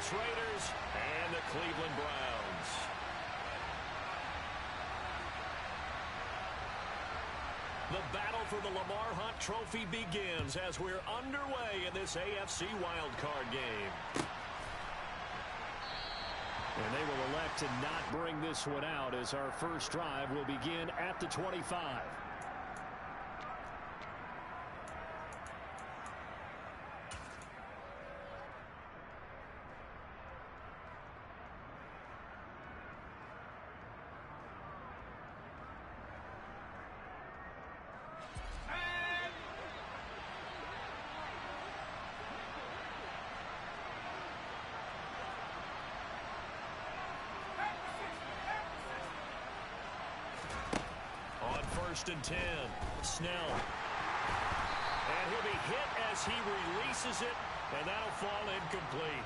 Vegas Raiders and the Cleveland Browns. The battle for the Lamar Hunt Trophy begins as we're underway in this AFC wildcard game. And they will elect to not bring this one out as our first drive will begin at the 25. First and 10. Snell. And he'll be hit as he releases it, and that'll fall incomplete.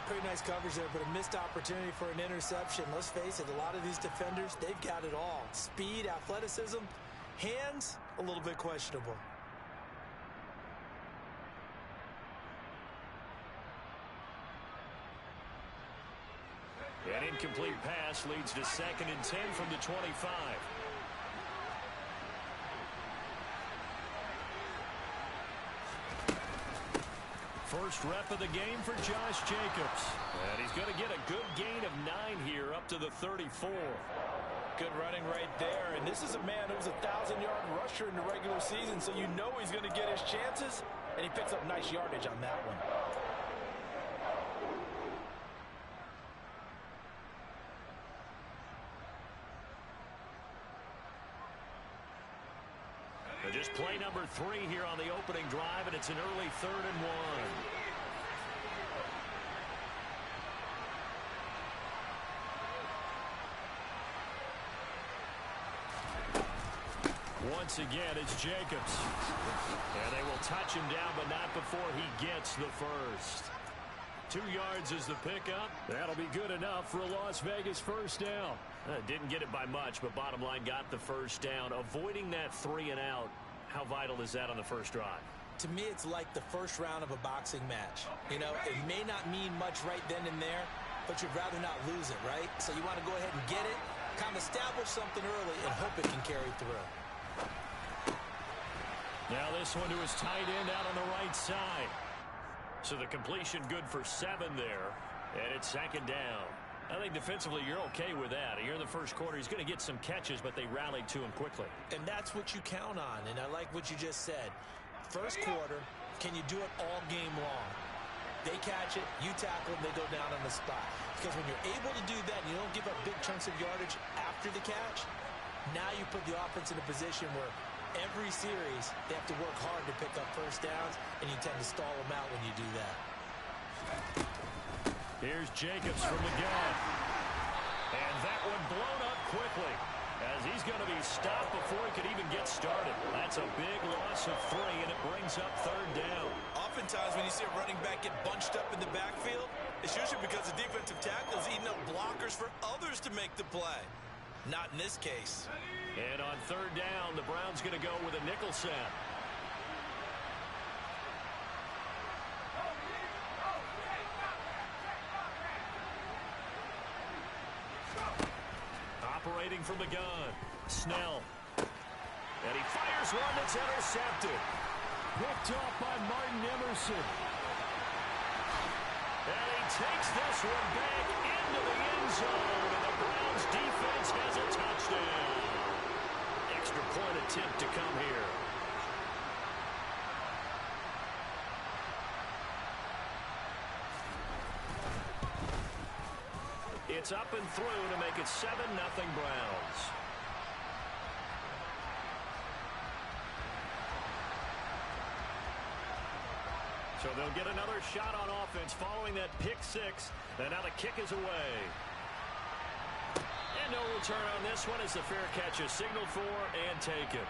Pretty nice coverage there, but a missed opportunity for an interception. Let's face it, a lot of these defenders, they've got it all. Speed, athleticism, hands, a little bit questionable. An incomplete pass leads to 2nd and 10 from the 25. First rep of the game for Josh Jacobs. And he's going to get a good gain of 9 here up to the 34. Good running right there. And this is a man who was a 1,000-yard rusher in the regular season, so you know he's going to get his chances. And he picks up nice yardage on that one. Just play number 3 here on the opening drive, and it's an early 3rd and 1. Once again, it's Jacobs. And they will touch him down, but not before he gets the first. 2 yards is the pickup. That'll be good enough for a Las Vegas first down. Didn't get it by much, but bottom line got the first down. Avoiding that 3 and out, how vital is that on the first drive? To me, it's like the first round of a boxing match. You know, it may not mean much right then and there, but you'd rather not lose it, right? So you want to go ahead and get it, kind of establish something early, and hope it can carry through. Now this one to his tight end out on the right side. So the completion good for 7 there, and it's 2nd down. I think defensively you're okay with that. Here in the first quarter, he's going to get some catches, but they rallied to him quickly. And that's what you count on, and I like what you just said. First quarter, can you do it all game long? They catch it, you tackle them, they go down on the spot. Because when you're able to do that and you don't give up big chunks of yardage after the catch, now you put the offense in a position where every series they have to work hard to pick up first downs, and you tend to stall them out when you do that. Here's Jacobs from the gun. And that one blown up quickly as he's going to be stopped before he could even get started. That's a big loss of 3, and it brings up 3rd down. Oftentimes when you see a running back get bunched up in the backfield, it's usually because the defensive tackle is eating up blockers for others to make the play. Not in this case. And on 3rd down, the Browns going to go with a nickel set. Operating from the gun, Snell. And he fires one that's intercepted. Picked off by Martin Emerson. And he takes this one back into the end zone. And the Browns defense has a touchdown. Extra point attempt to come here. It's up and through to make it 7-0 Browns. So they'll get another shot on offense following that pick 6. And now the kick is away. And no return on this one as the fair catch is signaled for and taken.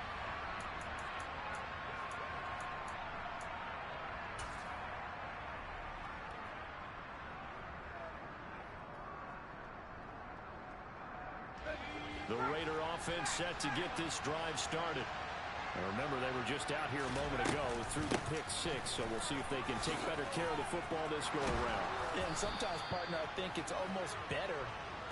The Raider offense set to get this drive started. And remember, they were just out here a moment ago through the pick six, so we'll see if they can take better care of the football this go-around. And sometimes, partner, I think it's almost better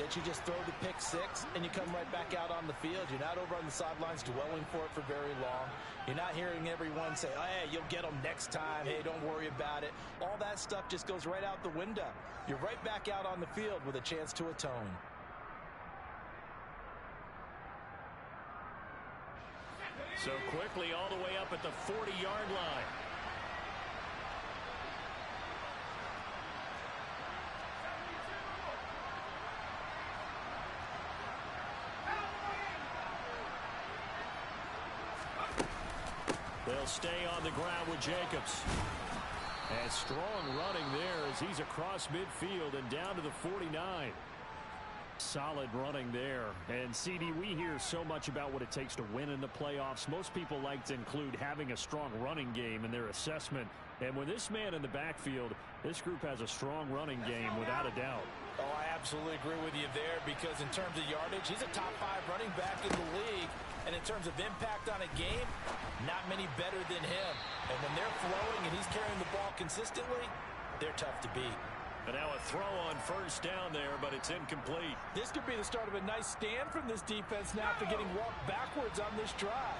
that you just throw the pick six and you come right back out on the field. You're not over on the sidelines dwelling for it for very long. You're not hearing everyone say, oh, hey, you'll get them next time. Hey, don't worry about it. All that stuff just goes right out the window. You're right back out on the field with a chance to atone. So quickly all the way up at the 40-yard line. They'll stay on the ground with Jacobs. And strong running there as he's across midfield and down to the 49. Solid running there. And CD, we hear so much about what it takes to win in the playoffs. Most people like to include having a strong running game in their assessment. And when this man in the backfield, this group has a strong running game without a doubt. Oh, I absolutely agree with you there, because in terms of yardage, he's a top 5 running back in the league. And in terms of impact on a game, not many better than him. And when they're flowing and he's carrying the ball consistently, they're tough to beat. And now a throw on first down there, but it's incomplete. This could be the start of a nice stand from this defense now after getting walked backwards on this drive.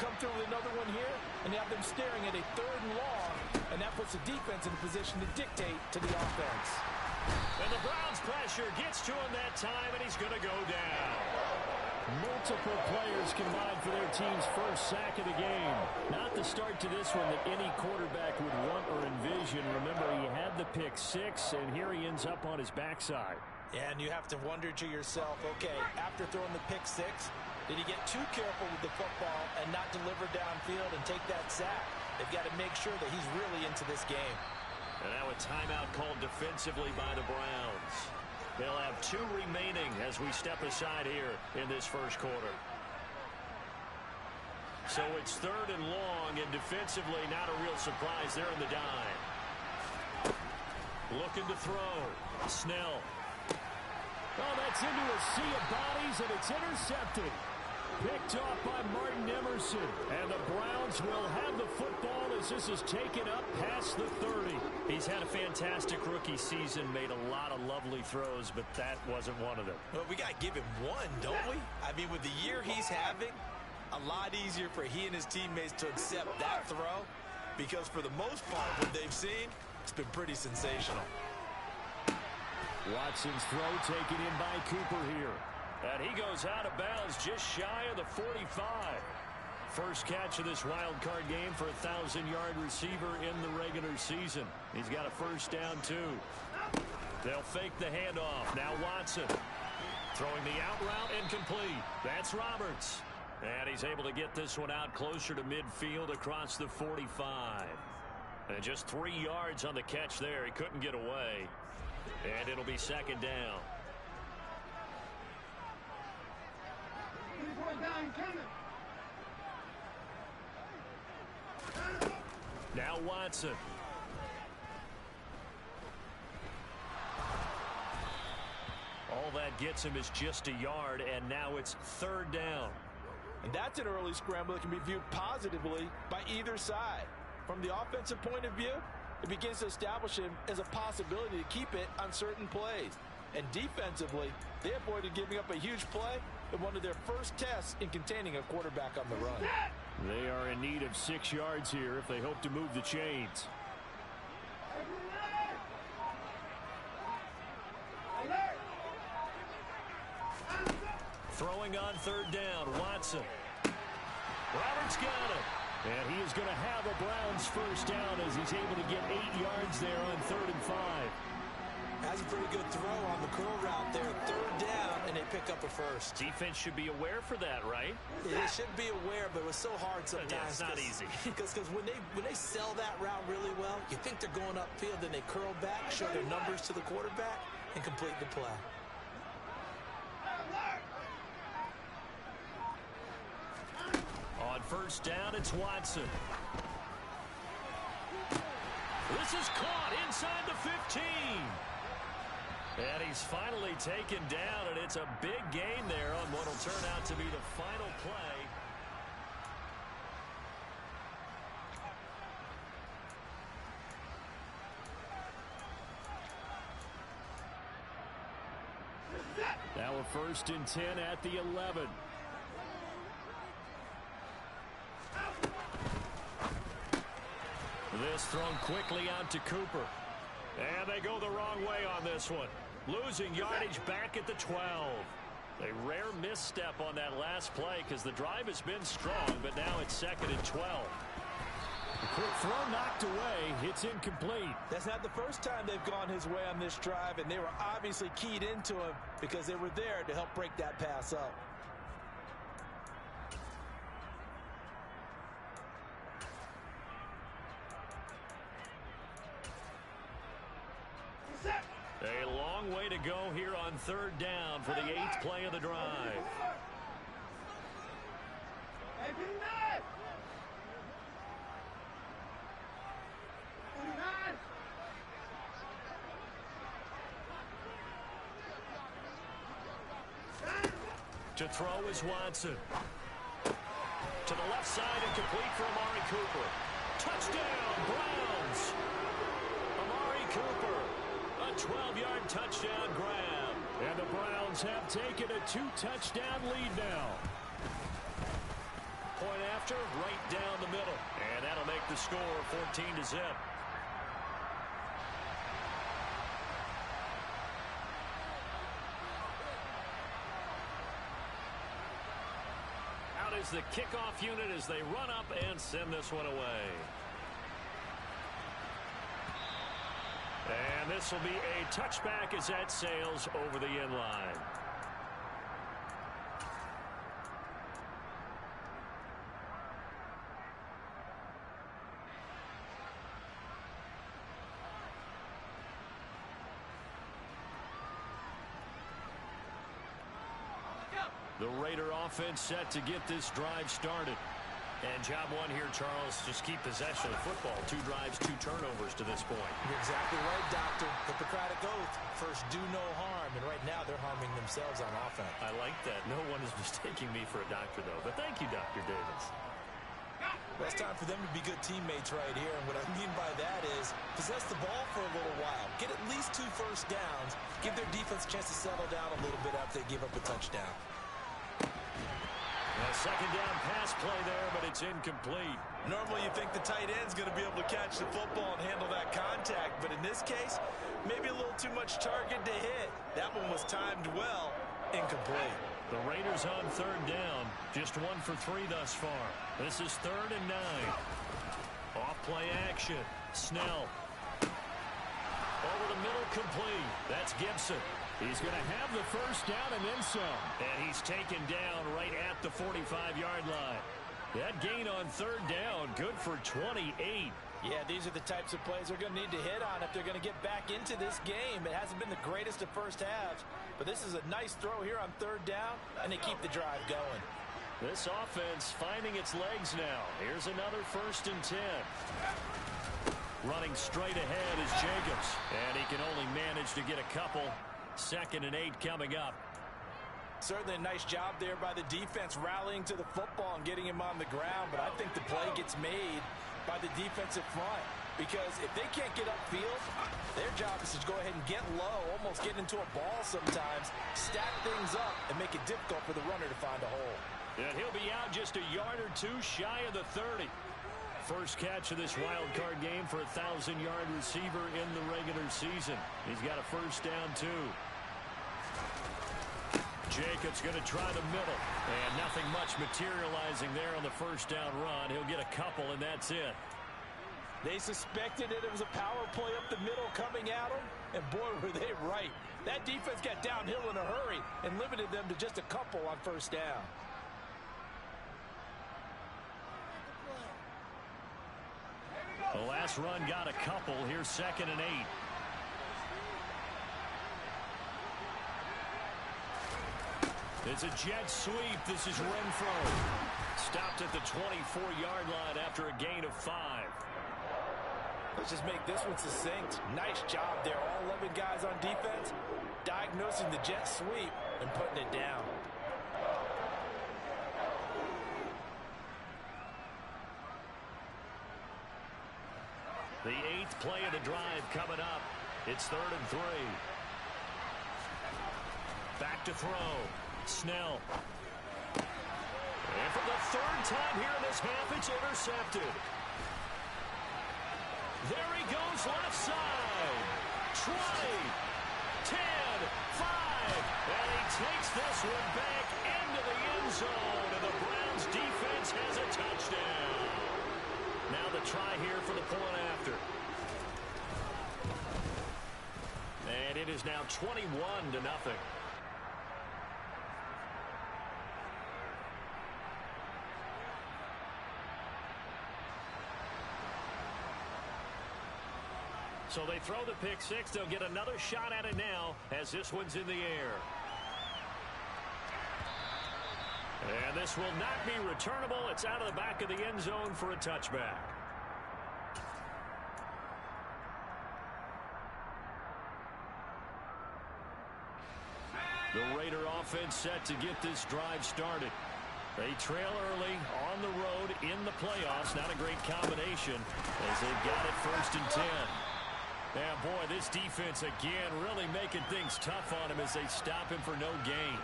Come through with another one here, and you have them staring at a 3rd and long, and that puts the defense in a position to dictate to the offense. And the Browns' pressure gets to him that time, and he's going to go down. Multiple players combined for their team's first sack of the game. Not the start to this one that any quarterback would want or envision. Remember, he had the pick six, and here he ends up on his backside. And you have to wonder to yourself, okay, after throwing the pick six, did he get too careful with the football and not deliver downfield and take that sack? They've got to make sure that he's really into this game. And now a timeout called defensively by the Browns. They'll have 2 remaining as we step aside here in this first quarter. So it's 3rd and long, and defensively not a real surprise there in the dime. Looking to throw. Snell. Oh, that's into a sea of bodies, and it's intercepted. Picked off by Martin Emerson. And the Browns will have the football as this is taken up past the 30. He's had a fantastic rookie season, made a lot of lovely throws, but that wasn't one of them. Well, we got to give him one, don't we? I mean, with the year he's having, a lot easier for he and his teammates to accept that throw, because for the most part, what they've seen, it's been pretty sensational. Watson's throw taken in by Cooper here. And he goes out of bounds just shy of the 45. First catch of this wild card game for a 1,000-yard receiver in the regular season. He's got a first down, too. They'll fake the handoff. Now Watson throwing the out route incomplete. That's Roberts. And he's able to get this one out closer to midfield across the 45. And just 3 yards on the catch there. He couldn't get away. And it'll be 2nd down. Now Watson. All that gets him is just a yard, and now it's 3rd down. And that's an early scramble that can be viewed positively by either side. From the offensive point of view, it begins to establish him as a possibility to keep it on certain plays. And defensively, they avoided giving up a huge play in one of their first tests in containing a quarterback on the run. They are in need of 6 yards here if they hope to move the chains. Throwing on 3rd down, Watson. Roberts got it. And he is going to have a Browns first down as he's able to get 8 yards there on 3rd and 5. Has a pretty good throw on the curl route there. 3rd down, and they pick up a first. Defense should be aware for that, right? They should be aware, but it was so hard sometimes. Yeah, it's not easy. Because when they sell that route really well, you think they're going upfield, then they curl back, show their numbers to the quarterback, and complete the play. On 1st down, it's Watson. This is caught inside the 15. And he's finally taken down, and it's a big gain there on what will turn out to be the final play. Now a 1st and 10 at the 11. This thrown quickly out to Cooper. And they go the wrong way on this one. Losing yardage back at the 12. A rare misstep on that last play because the drive has been strong, but now it's 2nd and 12. A quick throw knocked away. It's incomplete. That's not the first time they've gone his way on this drive, and they were obviously keyed into him because they were there to help break that pass up. A long way to go here on 3rd down for the 8th play of the drive. To throw is Watson. To the left side and complete for Amari Cooper. Touchdown, Browns! Amari Cooper. A 12-yard touchdown grab. And the Browns have taken a 2-touchdown lead now. Point after, right down the middle. And that'll make the score 14-0. Out is the kickoff unit as they run up and send this one away. And this will be a touchback as that sails over the end line. The Raider offense set to get this drive started. And job one here, Charles, just keep possession of the football. 2 drives, 2 turnovers to this point. You're exactly right, Doctor. Hippocratic oath. First, do no harm. And right now, they're harming themselves on offense. I like that. No one is mistaking me for a doctor, though. But thank you, Dr. Davis. Well, it's time for them to be good teammates right here. And what I mean by that is possess the ball for a little while. Get at least 2 first downs. Give their defense a chance to settle down a little bit after they give up a touchdown. A 2nd down pass play there, but it's incomplete. Normally you think the tight end's going to be able to catch the football and handle that contact, but in this case, maybe a little too much target to hit. That one was timed well. Incomplete. The Raiders on 3rd down. Just 1 for 3 thus far. This is 3rd and 9. Off play action. Snell. Over the middle, complete. That's Gibson. He's going to have the first down and then some. And he's taken down right at the 45-yard line. That gain on 3rd down, good for 28. Yeah, these are the types of plays they're going to need to hit on if they're going to get back into this game. It hasn't been the greatest of first halves, but this is a nice throw here on 3rd down, and they keep the drive going. This offense finding its legs now. Here's another 1st and 10. Running straight ahead is Jacobs, and he can only manage to get a couple. 2nd and 8 coming up. Certainly a nice job there by the defense rallying to the football and getting him on the ground, but I think the play gets made by the defensive front because if they can't get upfield, their job is to go ahead and get low, almost get into a ball sometimes, stack things up, and make it difficult for the runner to find a hole. And he'll be out just a yard or 2 shy of the 30. First catch of this wild card game for a 1,000-yard receiver in the regular season. He's got a first down, too. Jacobs going to try the middle. And nothing much materializing there on the first down run. He'll get a couple, and that's it. They suspected it was a power play up the middle coming at them, and boy, were they right. That defense got downhill in a hurry and limited them to just a couple on first down. The last run got a couple. Here's 2nd and 8. It's a jet sweep. This is Renfro. Stopped at the 24-yard line after a gain of 5. Let's just make this one succinct. Nice job there. All 11 guys on defense diagnosing the jet sweep and putting it down. The 8th play of the drive coming up. It's 3rd and 3. Back to throw. Snell. And for the third time here in this half, it's intercepted. There he goes left side. 20, 10, 5. And he takes this one back into the end zone. And the Browns defense has a touchdown. Now the try here for the point after. And it is now 21-0. So they throw the pick six. They'll get another shot at it now as this one's in the air. And this will not be returnable. It's out of the back of the end zone for a touchback. The Raider offense set to get this drive started. They trail early on the road in the playoffs. Not a great combination as they've got it 1st and 10. Yeah, boy, this defense again really making things tough on him as they stop him for no gain.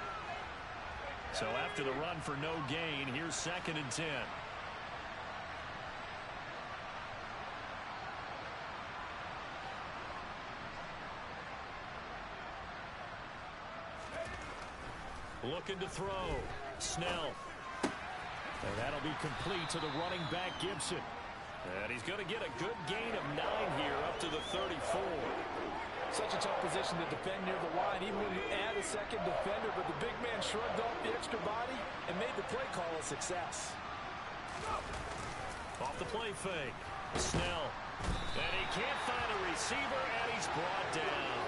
So after the run for no gain, here's 2nd and 10. Looking to throw. Snell. And that'll be complete to the running back, Gibson. And he's going to get a good gain of 9 here up to the 34. Such a tough position to defend near the line, even when you add a second defender. But the big man shrugged off the extra body and made the play call a success. Off the play fake. Snell. And he can't find a receiver, and he's brought down.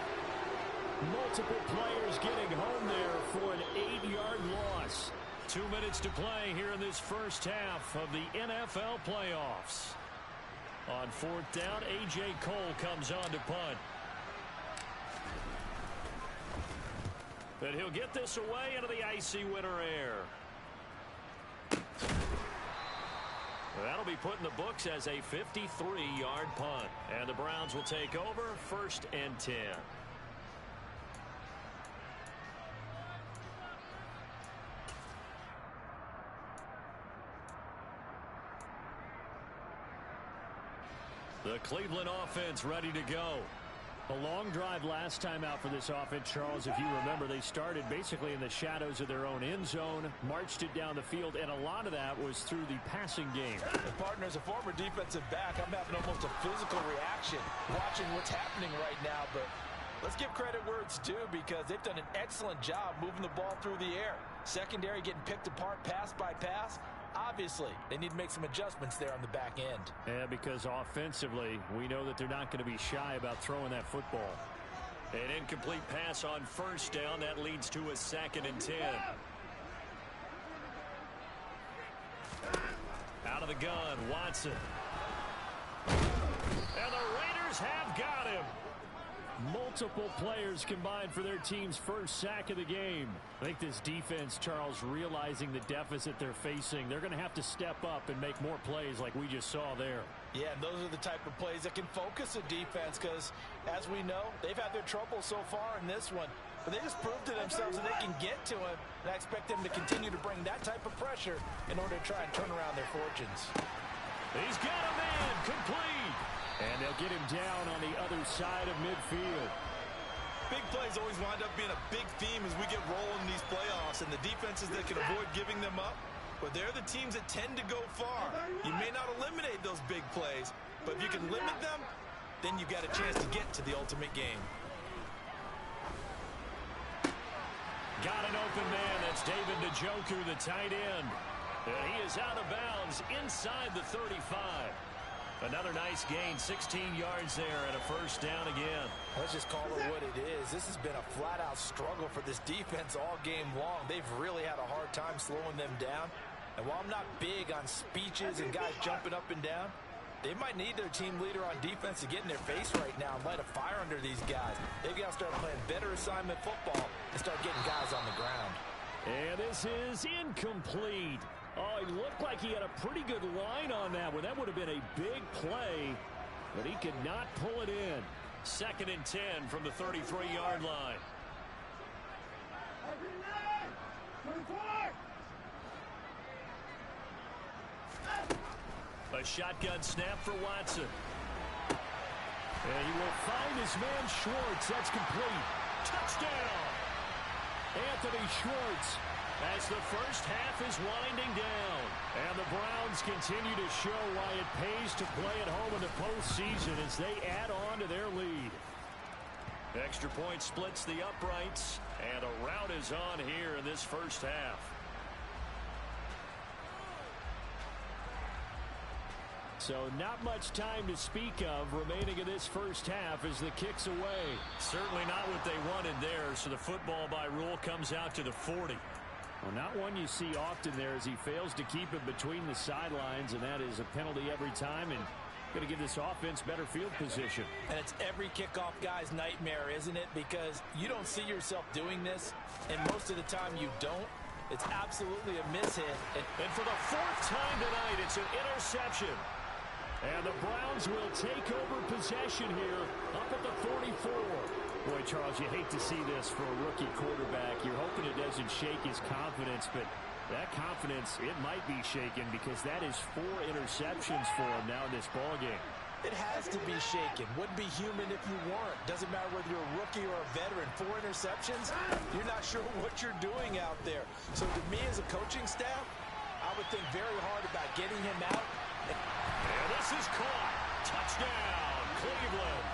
Multiple players getting home there for an 8-yard loss. 2 minutes to play here in this first half of the NFL playoffs. On 4th down, A.J. Cole comes on to punt. But he'll get this away into the icy winter air. That'll be put in the books as a 53-yard punt. And the Browns will take over 1st and 10. The Cleveland offense ready to go. A long drive last time out for this offense, Charles. If you remember, they started basically in the shadows of their own end zone, marched it down the field, and a lot of that was through the passing game. And partner, as a former defensive back, I'm having almost a physical reaction watching what's happening right now. But let's give credit where it's due, because they've done an excellent job moving the ball through the air. Secondary getting picked apart pass by pass. Obviously, they need to make some adjustments there on the back end. Yeah, because offensively, we know that they're not going to be shy about throwing that football. An incomplete pass on 1st down. That leads to a 2nd and 10. Out of the gun, Watson. And the Raiders have got him. Multiple players combined for their team's first sack of the game. I think this defense, Charles, realizing the deficit they're facing, they're going to have to step up and make more plays like we just saw there. Yeah, and those are the type of plays that can focus a defense, because, as we know, they've had their trouble so far in this one. But they just proved to themselves that they can get to him, and I expect them to continue to bring that type of pressure in order to try and turn around their fortunes. He's got a man complete. And they'll get him down on the other side of midfield. Big plays always wind up being a big theme as we get rolling in these playoffs, and the defenses that can avoid giving them up, but they're the teams that tend to go far. You may not eliminate those big plays, but if you can limit them, then you've got a chance to get to the ultimate game. Got an open man. That's David Njoku, the tight end. And he is out of bounds inside the 35. Another nice gain, 16 yards there, and a 1st down again. Let's just call it what it is. This has been a flat-out struggle for this defense all game long. They've really had a hard time slowing them down. And while I'm not big on speeches and guys jumping up and down, they might need their team leader on defense to get in their face right now and light a fire under these guys. They've got to start playing better assignment football and start getting guys on the ground. And this is incomplete. Oh, he looked like he had a pretty good line on that one. That would have been a big play, but he could not pull it in. 2nd and 10 from the 33-yard line. A shotgun snap for Watson. And he will find his man Schwartz. That's complete. Touchdown! Anthony Schwartz, as the first half is winding down. And the Browns continue to show why it pays to play at home in the postseason as they add on to their lead. Extra point splits the uprights, and a rout is on here in this first half. So not much time to speak of remaining in this first half as the kick's away. Certainly not what they wanted there, so the football by rule comes out to the 40. Well, not one you see often there as he fails to keep it between the sidelines, and that is a penalty every time, and going to give this offense better field position. And it's every kickoff guy's nightmare, isn't it? Because you don't see yourself doing this, and most of the time you don't. It's absolutely a mishit. And for the fourth time tonight, it's an interception. And the Browns will take over possession here up at the 44. Boy, Charles, you hate to see this for a rookie quarterback. You're hoping it doesn't shake his confidence, but that confidence, it might be shaken because that is 4 interceptions for him now in this ballgame. It has to be shaken. Wouldn't be human if you weren't. Doesn't matter whether you're a rookie or a veteran. 4 interceptions, you're not sure what you're doing out there. So to me as a coaching staff, I would think very hard about getting him out. And this is caught. Touchdown, Cleveland.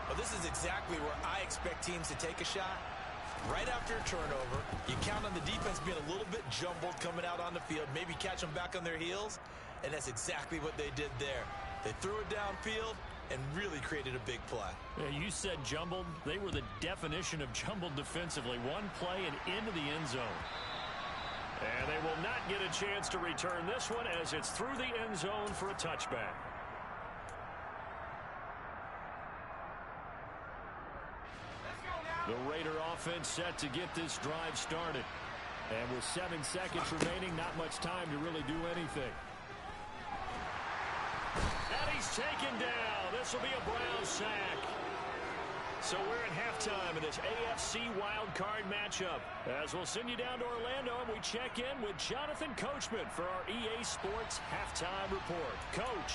Well, this is exactly where I expect teams to take a shot. Right after a turnover, you count on the defense being a little bit jumbled coming out on the field, maybe catch them back on their heels, and that's exactly what they did there. They threw it downfield and really created a big play. Yeah, you said jumbled. They were the definition of jumbled defensively. One play and into the end zone. And they will not get a chance to return this one as it's through the end zone for a touchback. The Raider offense set to get this drive started. And with 7 seconds remaining, not much time to really do anything. And he's taken down. This will be a Browns sack. So we're at halftime in this AFC wildcard matchup. As we'll send you down to Orlando and we check in with Jonathan Coachman for our EA Sports Halftime Report. Coach.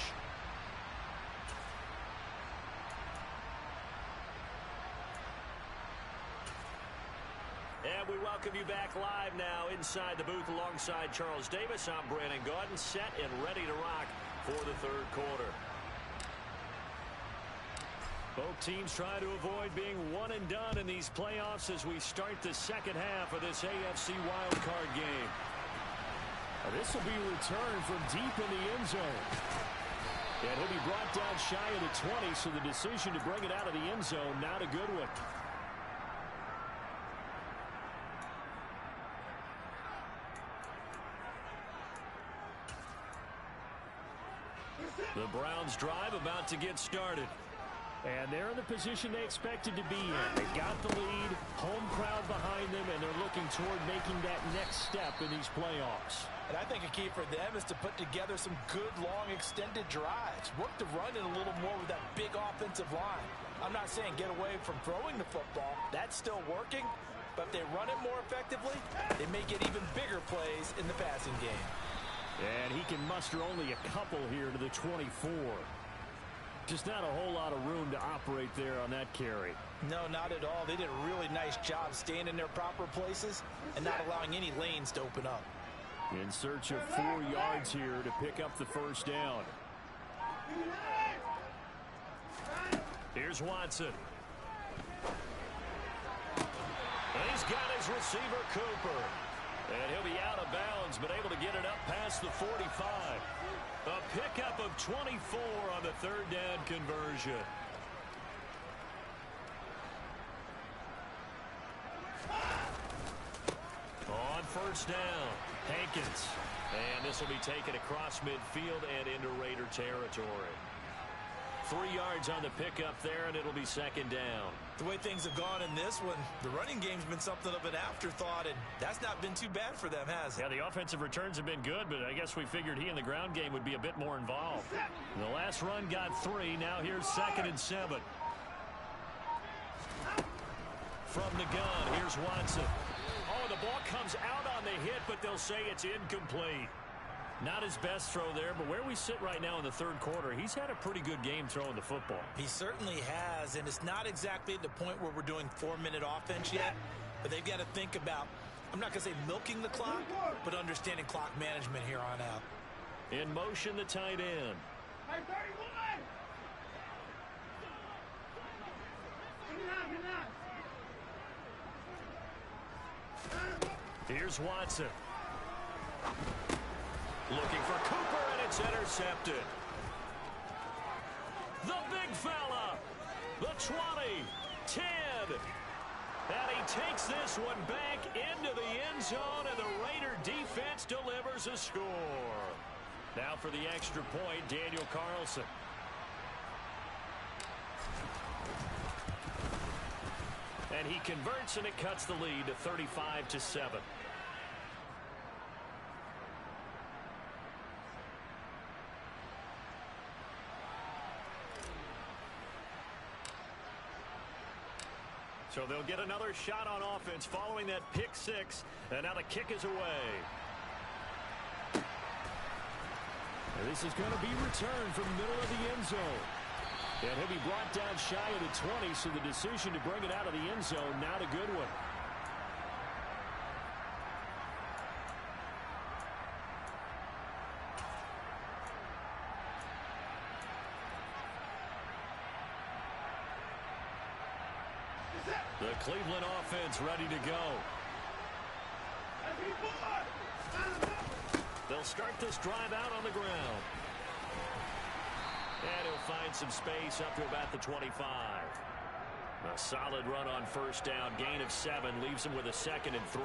And we welcome you back live now inside the booth alongside Charles Davis. I'm Brandon Gaudin, set and ready to rock for the third quarter. Both teams try to avoid being one and done in these playoffs as we start the second half of this AFC wildcard game. Now, this will be returned from deep in the end zone. And he'll be brought down shy of the 20, so the decision to bring it out of the end zone, not a good one. The Browns drive about to get started. And they're in the position they expected to be in. They got the lead, home crowd behind them, and they're looking toward making that next step in these playoffs. And I think a key for them is to put together some good, long, extended drives. Work the run in a little more with that big offensive line. I'm not saying get away from throwing the football. That's still working. But if they run it more effectively, they may get even bigger plays in the passing game. And he can muster only a couple here to the 24. Just not a whole lot of room to operate there on that carry. No, not at all. They did a really nice job staying in their proper places and not allowing any lanes to open up. In search of 4 yards here to pick up the first down. Here's Watson. And he's got his receiver, Cooper. And he'll be out of bounds, but able to get it up past the 45. A pickup of 24 on the third down conversion. On first down, Hankins. And this will be taken across midfield and into Raider territory. 3 yards on the pickup there, and it'll be second down. The way things have gone in this one, the running game's been something of an afterthought, and that's not been too bad for them, has it? Yeah, the offensive returns have been good, but I guess we figured he in the ground game would be a bit more involved. The last run got 3. Now here's 2nd and 7. From the gun, here's Watson. Oh, the ball comes out on the hit, but they'll say it's incomplete. Not his best throw there, but where we sit right now in the third quarter, he's had a pretty good game throwing the football. He certainly has, and it's not exactly at the point where we're doing 4-minute offense yet, but they've got to think about, I'm not going to say milking the clock, but understanding clock management here on out. In motion, the tight end. Here's Watson. Looking for Cooper, and it's intercepted. The big fella. The 20, 10. And he takes this one back into the end zone, and the Raider defense delivers a score. Now for the extra point, Daniel Carlson. And he converts, and it cuts the lead to 35-7. So they'll get another shot on offense following that pick six. And now the kick is away. And this is going to be returned from the middle of the end zone. And he'll be brought down shy of the 20, so the decision to bring it out of the end zone, not a good one. The Cleveland offense ready to go. They'll start this drive out on the ground. And he'll find some space up to about the 25. A solid run on first down. Gain of 7 leaves him with a 2nd and 3.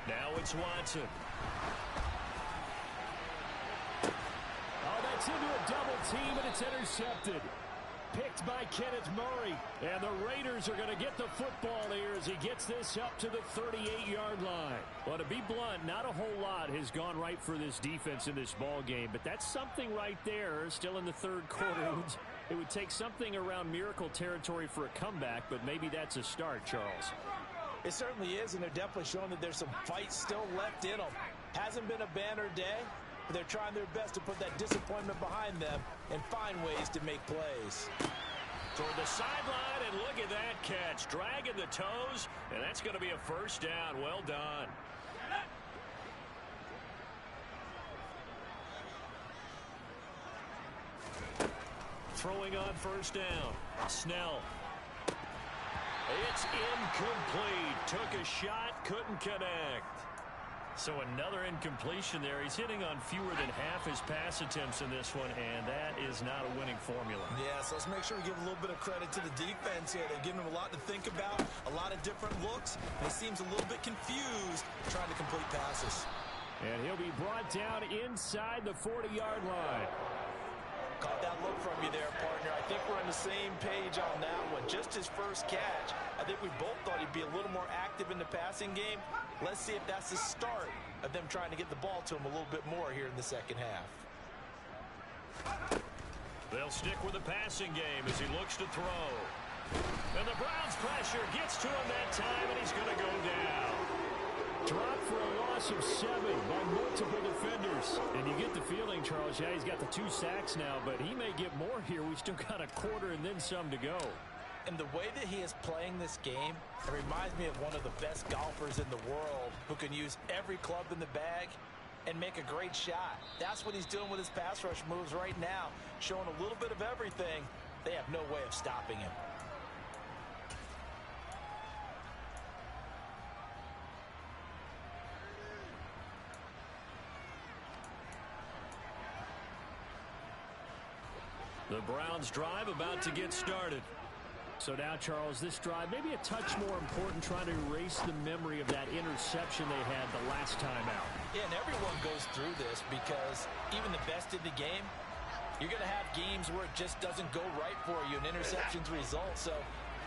Now it's Watson. Oh, that's into a double team, and it's intercepted. Picked by Kenneth Murray. And the Raiders are going to get the football here as he gets this up to the 38-yard line. Well, to be blunt, not a whole lot has gone right for this defense in this ball game, but that's something right there. Still in the third quarter. It would take something around miracle territory for a comeback, but maybe that's a start, Charles. It certainly is, and they're definitely showing that there's some fight still left in them. Hasn't been a banner day, but they're trying their best to put that disappointment behind them and find ways to make plays. Toward the sideline, and look at that catch. Dragging the toes, and that's going to be a first down. Well done. Throwing on first down. Snell. It's incomplete. Took a shot, couldn't connect. So another incompletion there. He's hitting on fewer than half his pass attempts in this one, and that is not a winning formula. Yeah, so let's make sure we give a little bit of credit to the defense here. They're giving him a lot to think about, a lot of different looks, and he seems a little bit confused trying to complete passes. And he'll be brought down inside the 40-yard line. Caught that look from you there, partner. I think we're on the same page on that one. Just his first catch. I think we both thought he'd be a little more active in the passing game. Let's see if that's the start of them trying to get the ball to him a little bit more here in the second half. They'll stick with the passing game as he looks to throw. And the Browns pressure gets to him that time, and he's going to go down. Dropped for a loss of 7 by multiple defenders. And you get the feeling, Charles, yeah, he's got the 2 sacks now, but he may get more here. We still got a quarter and then some to go. And the way that he is playing this game, it reminds me of one of the best golfers in the world who can use every club in the bag and make a great shot. That's what he's doing with his pass rush moves right now, showing a little bit of everything. They have no way of stopping him. The Browns drive about to get started. So now, Charles, this drive maybe a touch more important, trying to erase the memory of that interception they had the last time out. Yeah, and everyone goes through this because even the best in the game, you're going to have games where it just doesn't go right for you, and interceptions result. So,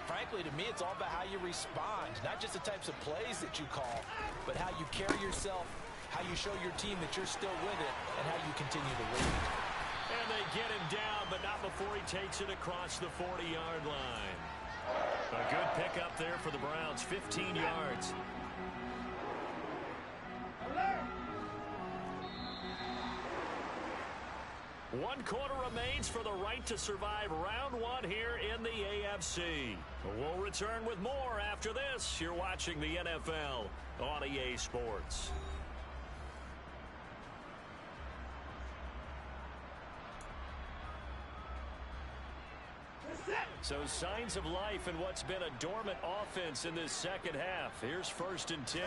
frankly, to me, it's all about how you respond, not just the types of plays that you call, but how you carry yourself how you show your team that you're still with it, and how you continue to lead. And they get him down, but not before he takes it across the 40-yard line. A good pickup there for the Browns, 15 yards. One quarter remains for the right to survive round one here in the AFC. We'll return with more after this. You're watching the NFL on EA Sports. So signs of life in what's been a dormant offense in this second half. Here's 1st and 10.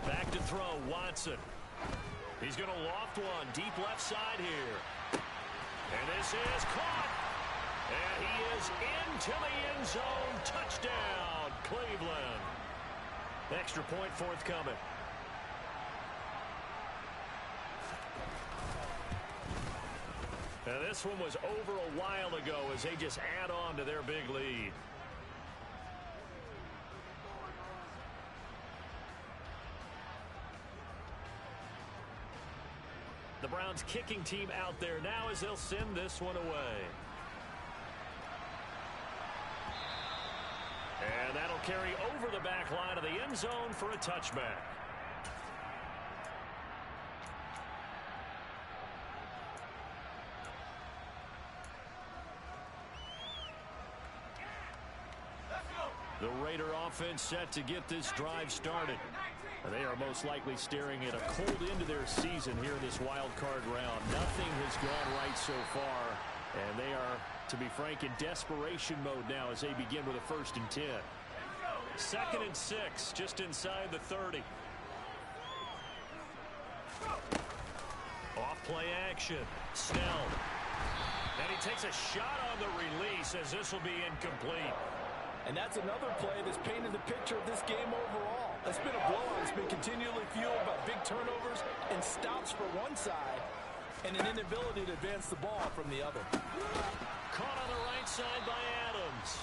Back to throw, Watson. He's going to loft one deep left side here. And this is caught. And he is into the end zone. Touchdown, Cleveland. Extra point forthcoming. And this one was over a while ago as they just add on to their big lead. The Browns kicking team out there now as they'll send this one away. And that'll carry over the back line of the end zone for a touchback. The Raider offense set to get this drive started. They are most likely staring at a cold end to their season here in this wild card round. Nothing has gone right so far, and they are, to be frank, in desperation mode now as they begin with a 1st and 10. 2nd and 6, just inside the 30. Off play action. Snell. And he takes a shot on the release as this will be incomplete. And that's another play that's painted the picture of this game overall. That's been a blowout. It's been continually fueled by big turnovers and stops for one side and an inability to advance the ball from the other. Caught on the right side by Adams.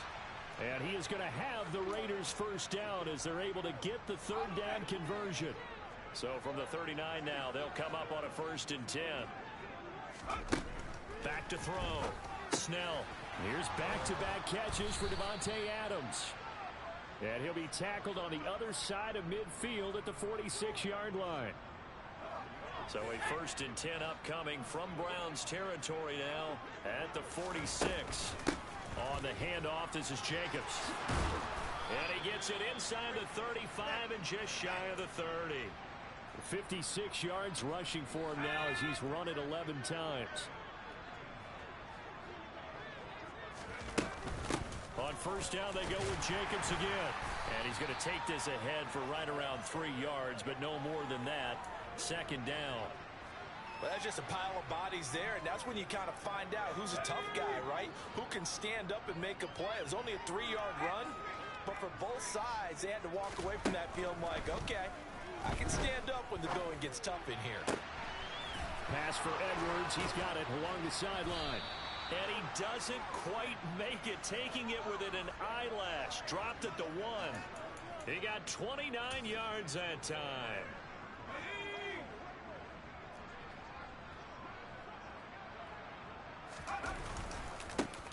And he is going to have the Raiders 1st down as they're able to get the 3rd down conversion. So from the 39 now, they'll come up on a 1st and 10. Back to throw. Snell. Here's back-to-back catches for Davante Adams. And he'll be tackled on the other side of midfield at the 46-yard line. So a 1st and 10 upcoming from Browns territory now at the 46. On the handoff, this is Jacobs. And he gets it inside the 35 and just shy of the 30. 56 yards rushing for him now as he's run it 11 times. On 1st down, they go with Jacobs again. And he's going to take this ahead for right around 3 yards, but no more than that. 2nd down. Well, that's just a pile of bodies there, and that's when you kind of find out who's a tough guy, right? Who can stand up and make a play. It was only a 3-yard run, but for both sides, they had to walk away from that feeling like, okay, I can stand up when the going gets tough in here. Pass for Edwards. He's got it along the sideline. And he doesn't quite make it, taking it within an eyelash. Dropped at the 1. He got 29 yards that time.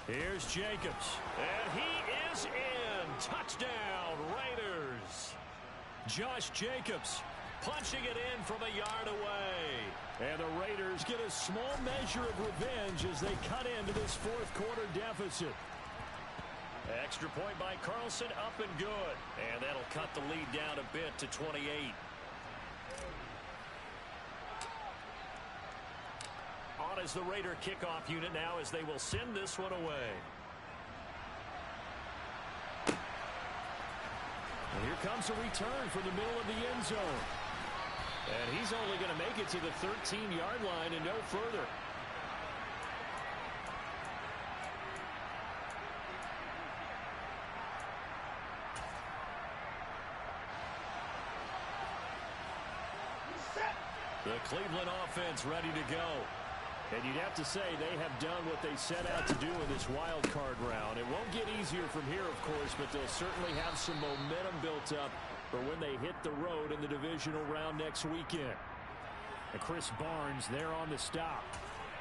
Here's Jacobs. And he is in. Touchdown, Raiders. Josh Jacobs punching it in from a yard away. And the Raiders get a small measure of revenge as they cut into this 4th quarter deficit. Extra point by Carlson, up and good. And that'll cut the lead down a bit to 28. On as the Raider kickoff unit now as they will send this one away. And here comes a return from the middle of the end zone. And he's only going to make it to the 13-yard line and no further. The Cleveland offense ready to go. And you'd have to say they have done what they set out to do in this wild card round. It won't get easier from here, of course, but they'll certainly have some momentum built up for when they hit the road in the divisional round next weekend. And Chris Barnes there on the stop.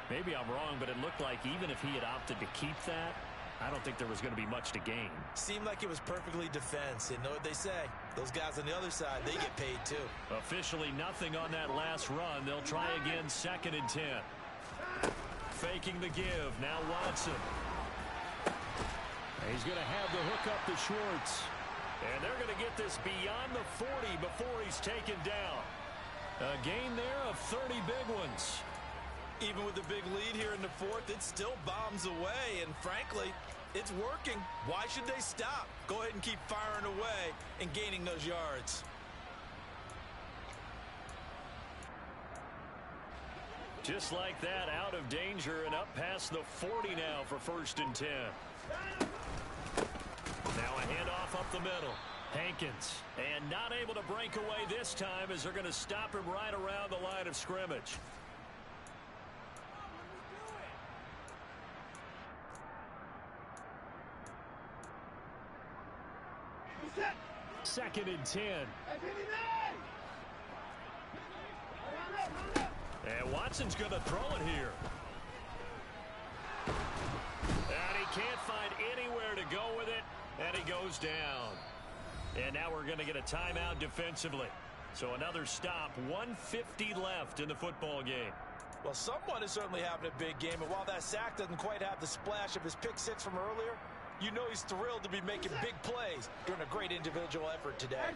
Maybe I'm wrong, but it looked like even if he had opted to keep that, I don't think there was going to be much to gain. Seemed like it was perfectly defense. And know what they say? Those guys on the other side, they get paid too. Officially nothing on that last run. They'll try again, 2nd and 10. Faking the give. Now Watson. He's going to have the hook up to Schwartz. And they're going to get this beyond the 40 before he's taken down. A gain there of 30 big ones. Even with the big lead here in the 4th, it still bombs away. And frankly, it's working. Why should they stop? Go ahead and keep firing away and gaining those yards. Just like that, out of danger and up past the 40 now for 1st and 10. Now a handoff up the middle. Hankins, and not able to break away this time as they're going to stop him right around the line of scrimmage. Second and 10. And Watson's going to throw it here. And he can't find anywhere to go with it, and he goes down. And now we're going to get a timeout defensively. So another stop, 1:50 left in the football game. Well, someone is certainly having a big game, and while that sack doesn't quite have the splash of his pick six from earlier, you know he's thrilled to be making big plays during a great individual effort today.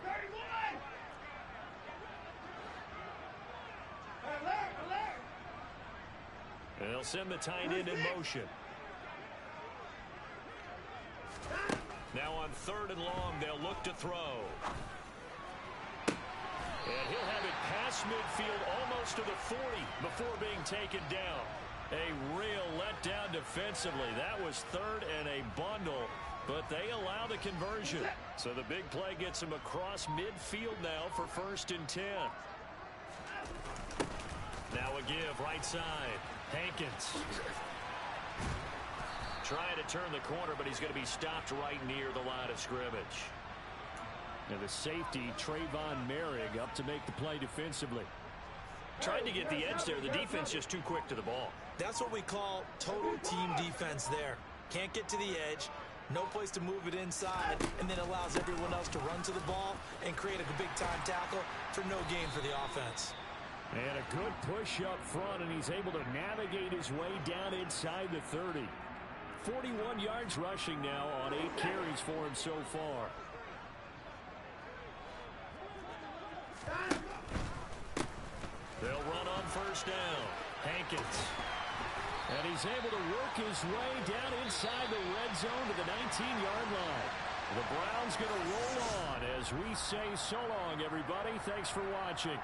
And they'll send the tight end in motion. Now on 3rd and long, they'll look to throw. And he'll have it past midfield almost to the 40 before being taken down. A real letdown defensively. That was 3rd and a bundle, but they allow the conversion. So the big play gets him across midfield now for 1st and 10. Now a give right side. Hankins. Trying to turn the corner, but he's going to be stopped right near the line of scrimmage. And the safety, Trayvon Merrick, up to make the play defensively. Trying to get the edge there. The defense just too quick to the ball. That's what we call total team defense there. Can't get to the edge, no place to move it inside, and then allows everyone else to run to the ball and create a big-time tackle for no gain for the offense. And a good push up front, and he's able to navigate his way down inside the 30. 41 yards rushing now on 8 carries for him so far. They'll run on 1st down. Hankins. And he's able to work his way down inside the red zone to the 19-yard line. The Browns going to roll on as we say so long, everybody. Thanks for watching.